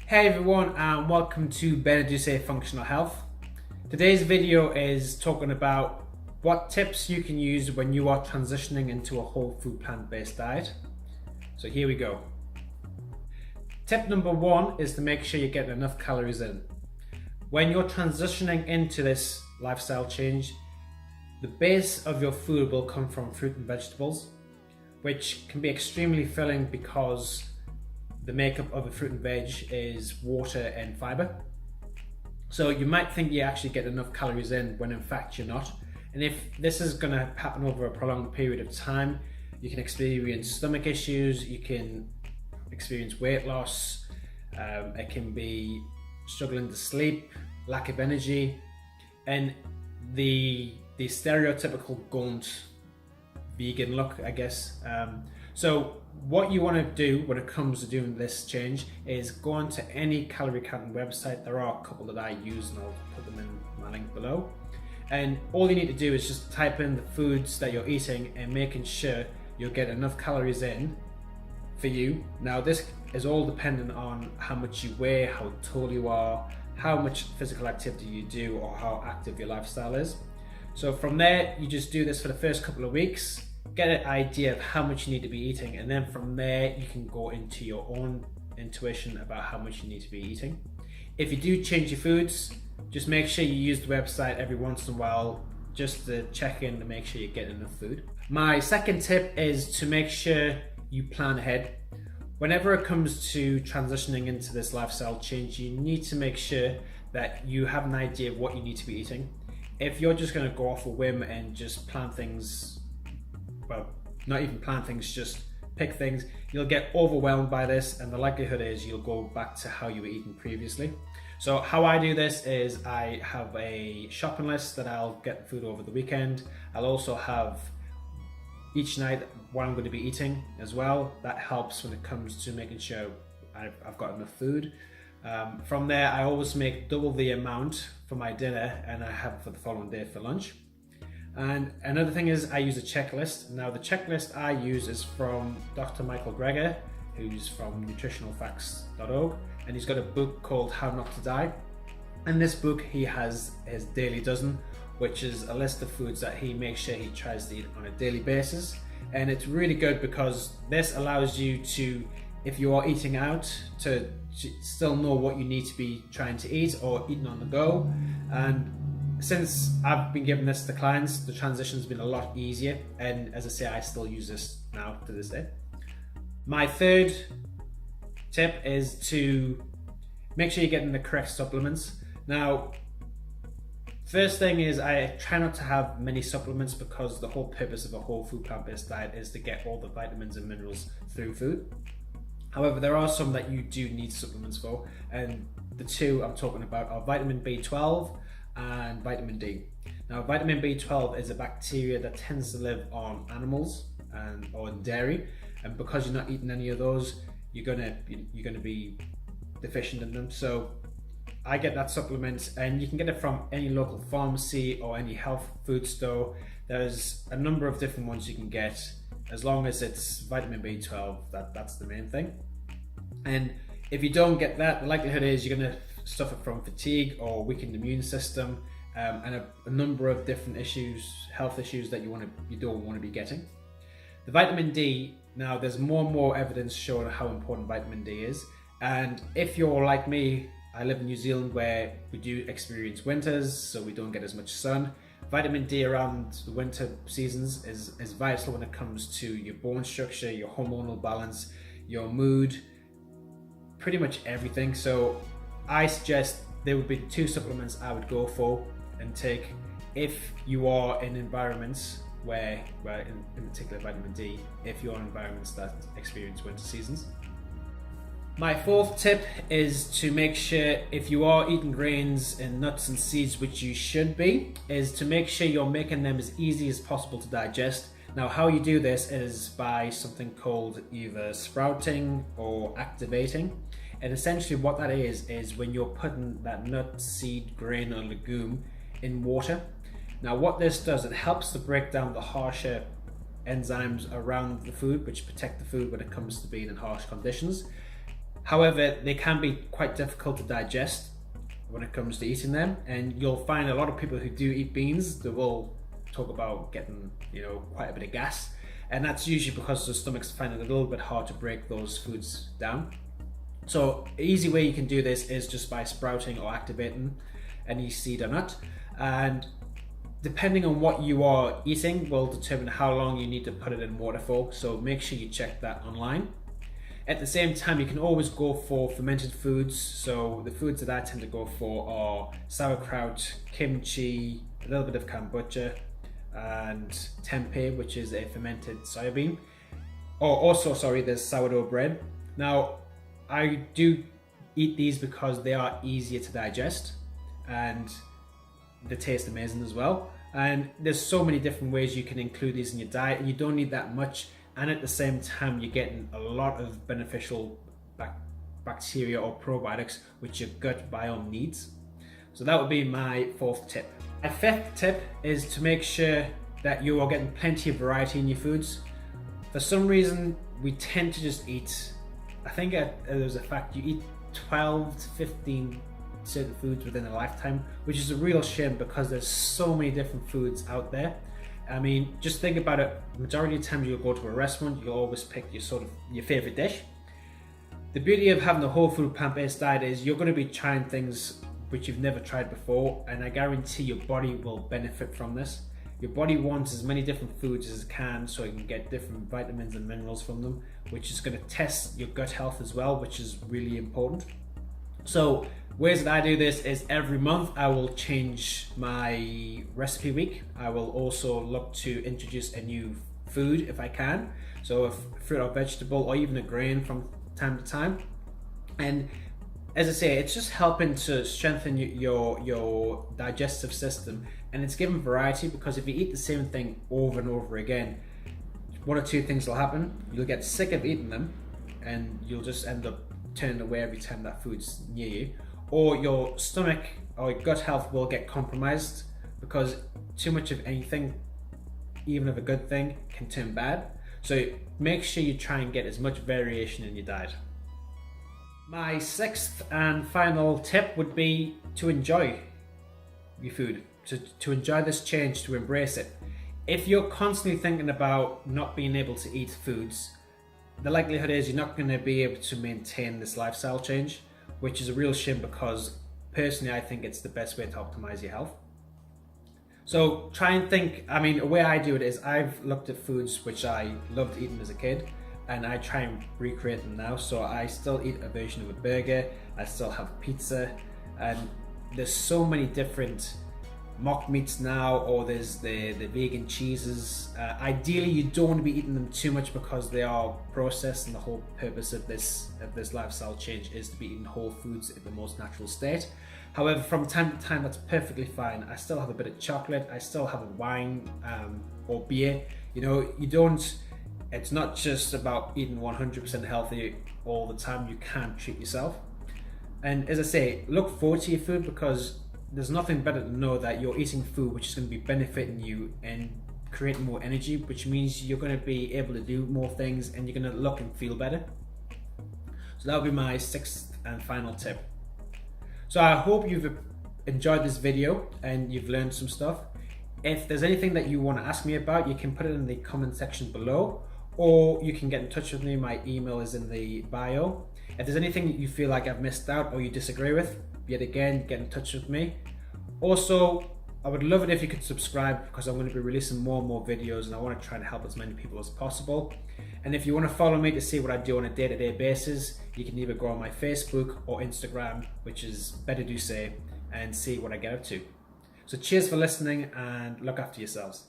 Hey everyone, and welcome to Beneduce Functional Health. Today's video is talking about what tips you can use when you are transitioning into a whole food plant-based diet. So here we go. Tip number one is to make sure you get enough calories in. When you're transitioning into this lifestyle change, the base of your food will come from fruit and vegetables, which can be extremely filling because the makeup of a fruit and veg is water and fiber. So you might think you actually get enough calories in when in fact you're not. And if this is going to happen over a prolonged period of time, you can experience stomach issues, you can experience weight loss, it can be struggling to sleep, lack of energy, and the stereotypical gaunt vegan look, I guess. So what you want to do when it comes to doing this change is go onto any calorie counting website. There are a couple that I use and I'll put them in my link below. And all you need to do is just type in the foods that you're eating and making sure you'll get enough calories in for you. Now this is all dependent on how much you weigh, how tall you are, how much physical activity you do, or how active your lifestyle is. So from there, you just do this for the first couple of weeks, get an idea of how much you need to be eating, and then from there you can go into your own intuition about how much you need to be eating. If you do change your foods, just make sure you use the website every once in a while just to check in to make sure you get enough food. My second tip is to make sure you plan ahead. Whenever it comes to transitioning into this lifestyle change, you need to make sure that you have an idea of what you need to be eating. If you're just going to go off a whim and just plan things, well, not even plan things, just pick things, you'll get overwhelmed by this, and the likelihood is you'll go back to how you were eating previously. So how I do this is I have a shopping list that I'll get food over the weekend. I'll also have each night what I'm going to be eating as well. That helps when it comes to making sure I've got enough food. From there, I always make double the amount for my dinner and I have for the following day for lunch. And another thing is I use a checklist. Now the checklist I use is from Dr. Michael Greger, who's from nutritionalfacts.org, and he's got a book called How Not to Die. In this book he has his daily dozen, which is a list of foods that he makes sure he tries to eat on a daily basis. And it's really good because this allows you to, if you are eating out, to still know what you need to be trying to eat or eating on the go. And since I've been giving this to clients, the transition's been a lot easier, and as I say, I still use this now to this day. My third tip is to make sure you're getting the correct supplements. Now, first thing is I try not to have many supplements because the whole purpose of a whole food plant-based diet is to get all the vitamins and minerals through food. However, there are some that you do need supplements for, and the two I'm talking about are vitamin B12 and vitamin D. Now, vitamin B12 is a bacteria that tends to live on animals or in dairy, and because you're not eating any of those, you're gonna be deficient in them. So I get that supplement, and you can get it from any local pharmacy or any health food store. There's a number of different ones you can get, as long as it's vitamin B12. That's the main thing. And if you don't get that, the likelihood is you're going to suffer from fatigue or weakened immune system, and a number of different issues, health issues that you don't want to be getting. The vitamin D, now there's more and more evidence showing how important vitamin D is. And if you're like me, I live in New Zealand where we do experience winters, so we don't get as much sun. Vitamin D around the winter seasons is vital when it comes to your bone structure, your hormonal balance, your mood, pretty much everything. So I suggest there would be two supplements I would go for and take if you are in environments where in particular vitamin D, if you're in environments that experience winter seasons. My fourth tip is to make sure, if you are eating grains and nuts and seeds, which you should be, is to make sure you're making them as easy as possible to digest. Now, how you do this is by something called either sprouting or activating. And essentially what that is when you're putting that nut, seed, grain or legume in water. Now what this does, it helps to break down the harsher enzymes around the food, which protect the food when it comes to being in harsh conditions. However, they can be quite difficult to digest when it comes to eating them, and you'll find a lot of people who do eat beans, they will talk about getting, quite a bit of gas, and that's usually because the stomachs find it a little bit hard to break those foods down. So an easy way you can do this is just by sprouting or activating any seed or nut, and depending on what you are eating will determine how long you need to put it in water for, so make sure you check that online. At the same time, you can always go for fermented foods. So the foods that I tend to go for are sauerkraut, kimchi, a little bit of kombucha, and tempeh, which is a fermented soybean. There's sourdough bread. Now, I do eat these because they are easier to digest and they taste amazing as well. And there's so many different ways you can include these in your diet, and you don't need that much. And at the same time, you're getting a lot of beneficial bacteria or probiotics which your gut biome needs. So that would be my fourth tip. My fifth tip is to make sure that you are getting plenty of variety in your foods. For some reason, we tend to just eat, I think there's a fact, you eat 12 to 15 certain foods within a lifetime, which is a real shame because there's so many different foods out there. I mean, just think about it. Majority of the time you'll go to a restaurant, you'll always pick your favorite dish. The beauty of having a whole food plant-based diet is you're going to be trying things which you've never tried before, and I guarantee your body will benefit from this. Your body wants as many different foods as it can so it can get different vitamins and minerals from them, which is going to test your gut health as well, which is really important. So ways that I do this is every month I will change my recipe week. I will also look to introduce a new food if I can. So a fruit or vegetable or even a grain from time to time. And as I say, it's just helping to strengthen your digestive system, and it's giving variety, because if you eat the same thing over and over again, one or two things will happen. You'll get sick of eating them and you'll just end up turning away every time that food's near you, or your stomach or your gut health will get compromised, because too much of anything, even of a good thing, can turn bad. So make sure you try and get as much variation in your diet. My sixth and final tip would be to enjoy your food, to enjoy this change, to embrace it. If you're constantly thinking about not being able to eat foods, the likelihood is you're not going to be able to maintain this lifestyle change, which is a real shame, because personally I think it's the best way to optimize your health. So try and think, the way I do it is I've looked at foods which I loved eating as a kid, and I try and recreate them now. So I still eat a version of a burger, I still have pizza, and there's so many different mock meats now, or there's the vegan cheeses. Ideally you don't want to be eating them too much because they are processed, and the whole purpose of this lifestyle change is to be eating whole foods in the most natural state. However, from time to time that's perfectly fine. I still have a bit of chocolate, I still have a wine or beer. It's not just about eating 100% healthy all the time. You can treat yourself. And as I say, look forward to your food, because there's nothing better to know that you're eating food which is going to be benefiting you and creating more energy, which means you're going to be able to do more things and you're going to look and feel better. So that would be my sixth and final tip. So I hope you've enjoyed this video and you've learned some stuff. If there's anything that you want to ask me about, you can put it in the comment section below, or you can get in touch with me. My email is in the bio. If there's anything that you feel like I've missed out or you disagree with, yet again, get in touch with me. Also, I would love it if you could subscribe, because I'm going to be releasing more and more videos and I want to try to help as many people as possible. And if you want to follow me to see what I do on a day-to-day basis, you can either go on my Facebook or Instagram, which is Better Do Say, and see what I get up to. So cheers for listening and look after yourselves.